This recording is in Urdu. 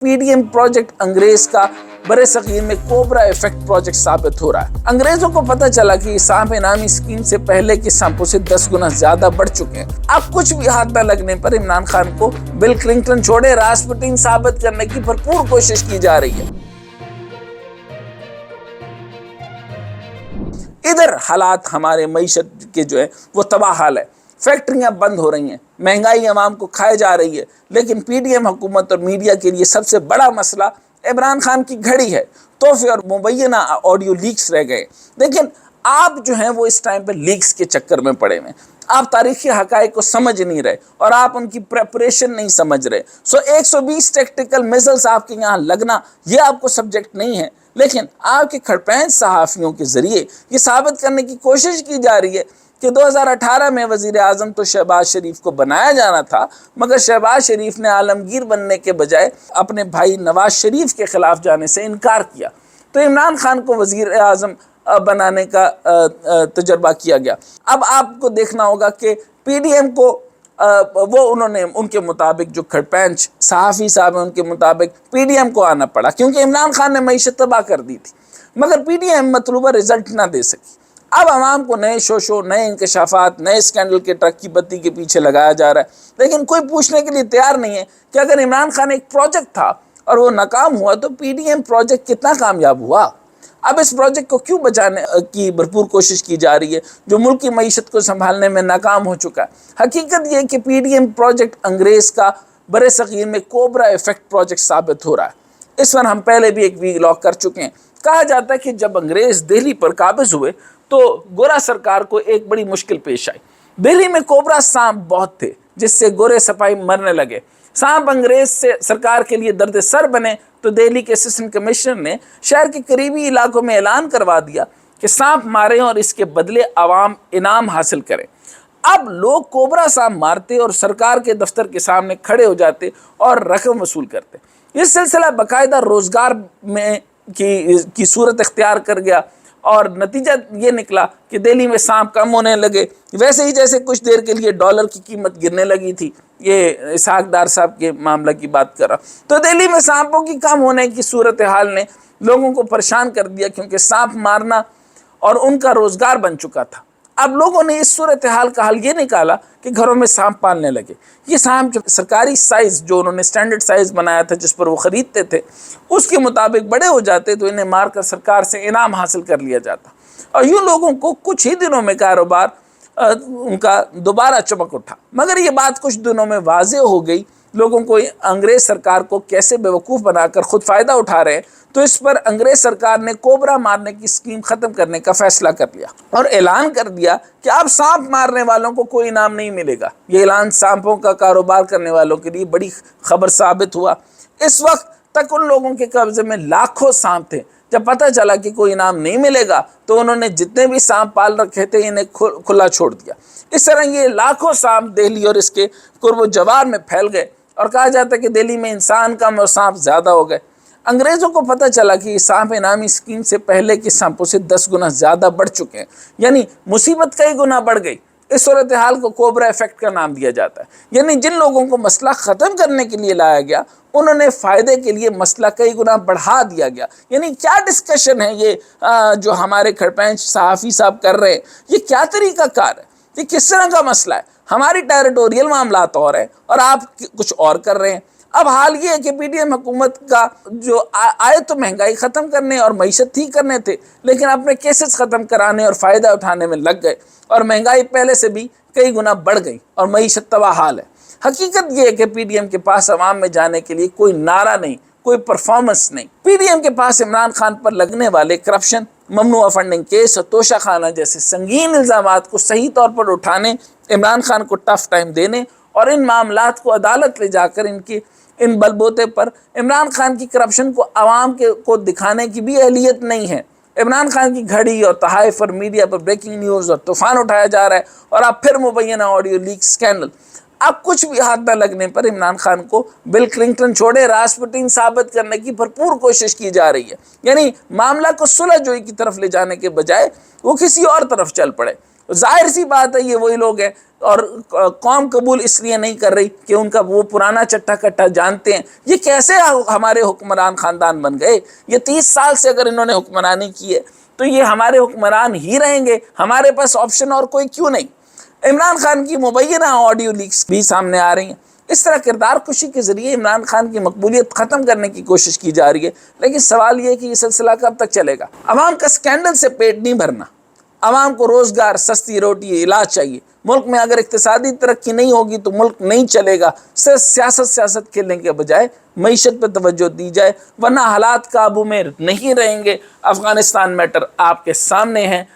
پی ڈی ایم پروجیکٹ انگریز کا برے صغیر میں کوبرا ایفیکٹ پروجیکٹ ثابت ہو رہا ہے۔ انگریزوں کو پتہ چلا کہ سانپ انعامی اسکیم سے پہلے کے سانپوں سے 10 گنا زیادہ بڑھ چکے ہیں۔ اب کچھ بھی ہاتھ نہ لگنے پر عمران خان کو بل کلنٹن چھوڑے راسپوٹین ثابت کرنے کی بھرپور کوشش کی جا رہی ہے۔ ادھر حالات ہمارے معیشت کے جو ہے وہ تباہ حال ہے۔ فیکٹریاں بند ہو رہی ہیں، مہنگائی عوام کو کھائے جا رہی ہے، لیکن پی ڈی ایم حکومت اور میڈیا کے لیے سب سے بڑا مسئلہ عمران خان کی گھڑی ہے۔ تحفے اور مبینہ آڈیو لیکس رہ گئے، لیکن آپ جو ہیں وہ اس ٹائم پہ لیکس کے چکر میں پڑے ہوئے، آپ تاریخی حقائق کو سمجھ نہیں رہے اور آپ ان کی پریپریشن نہیں سمجھ رہے۔ 120 ٹیکٹیکل میزلز آپ کے یہاں لگنا یہ آپ کو سبجیکٹ نہیں ہے، لیکن آپ کے کھڑپین صحافیوں کے ذریعے یہ ثابت کرنے کی کوشش کی جا رہی ہے کہ 2018 میں وزیر اعظم تو شہباز شریف کو بنایا جانا تھا، مگر شہباز شریف نے عالمگیر بننے کے بجائے اپنے بھائی نواز شریف کے خلاف جانے سے انکار کیا، تو عمران خان کو وزیر اعظم بنانے کا تجربہ کیا گیا۔ اب آپ کو دیکھنا ہوگا کہ پی ڈی ایم کو انہوں نے ان کے مطابق جو کھڑپینچ صحافی صاحب ہیں ان کے مطابق پی ڈی ایم کو آنا پڑا، کیونکہ عمران خان نے معیشت تباہ کر دی تھی، مگر پی ڈی ایم مطلوبہ رزلٹ نہ دے سکی۔ اب عوام کو نئے شوشوں، نئے انکشافات، نئے اسکینڈل کے ٹرک کی بتی کے پیچھے لگایا جا رہا ہے، لیکن کوئی پوچھنے کے لیے تیار نہیں ہے کہ اگر عمران خان ایک پروجیکٹ تھا اور وہ ناکام ہوا تو پی ڈی ایم پروجیکٹ کتنا کامیاب ہوا۔ اب اس پروجیکٹ کو کیوں بچانے کی بھرپور کوشش کی جا رہی ہے جو ملک کی معیشت کو سنبھالنے میں ناکام ہو چکا ہے۔ حقیقت یہ کہ پی ڈی ایم پروجیکٹ انگریز کا برے صغیر میں کوبرا ایفیکٹ پروجیکٹ ثابت ہو رہا ہے۔ اس پر ہم پہلے بھی ایک ویلاگ کر چکے ہیں۔ کہا جاتا ہے کہ جب انگریز دہلی پر قابض ہوئے تو گورا سرکار کو ایک بڑی مشکل پیش آئی۔ دہلی میں کوبرا سانپ بہت تھے جس سے گورے سپاہی مرنے لگے۔ سانپ انگریز سے سرکار کے لیے درد سر بنے تو دہلی کے اسسٹنٹ کمشنر نے شہر کے قریبی علاقوں میں اعلان کروا دیا کہ سانپ ماریں اور اس کے بدلے عوام انعام حاصل کریں۔ اب لوگ کوبرا سانپ مارتے اور سرکار کے دفتر کے سامنے کھڑے ہو جاتے اور رقم وصول کرتے۔ یہ سلسلہ باقاعدہ روزگار میں کی صورت اختیار کر گیا اور نتیجہ یہ نکلا کہ دہلی میں سانپ کم ہونے لگے، ویسے ہی جیسے کچھ دیر کے لیے ڈالر کی قیمت گرنے لگی تھی۔ یہ اسحاق ڈار صاحب کے معاملہ کی بات کر رہا، تو دہلی میں سانپوں کی کم ہونے کی صورتحال نے لوگوں کو پریشان کر دیا، کیونکہ سانپ مارنا اور ان کا روزگار بن چکا تھا۔ اب لوگوں نے اس صورتحال کا حل یہ نکالا کہ گھروں میں سانپ پالنے لگے۔ یہ سانپ جو سرکاری سائز جو انہوں نے سٹینڈرڈ سائز بنایا تھا جس پر وہ خریدتے تھے اس کے مطابق بڑے ہو جاتے تو انہیں مار کر سرکار سے انعام حاصل کر لیا جاتا، اور یوں لوگوں کو کچھ ہی دنوں میں کاروبار ان کا دوبارہ چمک اٹھا۔ مگر یہ بات کچھ دنوں میں واضح ہو گئی، لوگوں کو انگریز سرکار کو کیسے بیوقوف بنا کر خود فائدہ اٹھا رہے ہیں، تو اس پر انگریز سرکار نے کوبرا مارنے کی اسکیم ختم کرنے کا فیصلہ کر لیا اور اعلان کر دیا کہ اب سانپ مارنے والوں کو کوئی انعام نہیں ملے گا۔ یہ اعلان سانپوں کا کاروبار کرنے والوں کے لیے بڑی خبر ثابت ہوا۔ اس وقت تک ان لوگوں کے قبضے میں لاکھوں سانپ تھے۔ جب پتہ چلا کہ کوئی انعام نہیں ملے گا تو انہوں نے جتنے بھی سانپ پال رکھے تھے انہیں کھلا چھوڑ دیا۔ اس طرح یہ لاکھوں سانپ دہلی اور اس کے قرب و جوار میں پھیل گئے، اور کہا جاتا ہے کہ دہلی میں انسان کم اور سانپ زیادہ ہو گئے۔ انگریزوں کو پتہ چلا کہ سانپ انعامی اسکیم سے پہلے کے سانپوں سے 10 گنا زیادہ بڑھ چکے ہیں، یعنی مصیبت کئی گنا بڑھ گئی۔ اس صورتحال کو کوبرا ایفیکٹ کا نام دیا جاتا ہے، یعنی جن لوگوں کو مسئلہ ختم کرنے کے لیے لایا گیا انہوں نے فائدے کے لیے مسئلہ کئی گنا بڑھا دیا گیا۔ یعنی کیا ڈسکشن ہے یہ جو ہمارے کھڑپینچ صحافی صاحب کر رہے ہیں، یہ کیا طریقہ کار ہے، یہ کس طرح کا مسئلہ ہے؟ ہماری ٹیریٹوریل معاملات اور ہیں اور آپ کچھ اور کر رہے ہیں۔ اب حال یہ ہے کہ پی ڈی ایم حکومت کا جو آئے تو مہنگائی ختم کرنے اور معیشت ٹھیک کرنے تھے، لیکن اپنے کیسز ختم کرانے اور فائدہ اٹھانے میں لگ گئے، اور مہنگائی پہلے سے بھی کئی گنا بڑھ گئی اور معیشت تباہ حال ہے۔ حقیقت یہ ہے کہ پی ڈی ایم کے پاس عوام میں جانے کے لیے کوئی نعرہ نہیں، کوئی پرفارمنس نہیں۔ پی ڈی ایم کے پاس عمران خان پر لگنے والے کرپشن، ممنوعہ فنڈنگ کیس اور توشہ خانہ جیسے سنگین الزامات کو صحیح طور پر اٹھانے، عمران خان کو ٹف ٹائم دینے اور ان معاملات کو عدالت لے جا کر ان بلبوتے پر عمران خان کی کرپشن کو عوام کو دکھانے کی بھی اہلیت نہیں ہے۔ عمران خان کی گھڑی اور تحائف اور میڈیا پر بریکنگ نیوز اور طوفان اٹھایا جا رہا ہے، اور اب پھر مبینہ آڈیو لیک سکینڈل۔ اب کچھ بھی ہاتھ نہ لگنے پر عمران خان کو بل کلنٹن چھوڑے راسپوٹین ثابت کرنے کی بھرپور کوشش کی جا رہی ہے، یعنی معاملہ کو صلح جوئی کی طرف لے جانے کے بجائے وہ کسی اور طرف چل پڑے۔ ظاہر سی بات ہے یہ وہی لوگ ہیں، اور قوم قبول اس لیے نہیں کر رہی کہ ان کا وہ پرانا چٹا کٹا جانتے ہیں۔ یہ کیسے ہمارے حکمران خاندان بن گئے؟ یہ 30 سال سے اگر انہوں نے حکمرانی کی ہے تو یہ ہمارے حکمران ہی رہیں گے، ہمارے پاس آپشن اور کوئی کیوں نہیں؟ عمران خان کی مبینہ آڈیو لیکس بھی سامنے آ رہی ہیں۔ اس طرح کردار کشی کے ذریعے عمران خان کی مقبولیت ختم کرنے کی کوشش کی جا رہی ہے، لیکن سوال یہ ہے کہ یہ سلسلہ کب تک چلے گا؟ عوام کا اسکینڈل سے پیٹ نہیں بھرنا، عوام کو روزگار، سستی روٹی، علاج چاہیے۔ ملک میں اگر اقتصادی ترقی نہیں ہوگی تو ملک نہیں چلے گا۔ صرف سیاست کھیلنے کے بجائے معیشت پہ توجہ دی جائے، ورنہ حالات قابو میں نہیں رہیں گے۔ افغانستان میٹر آپ کے سامنے ہے۔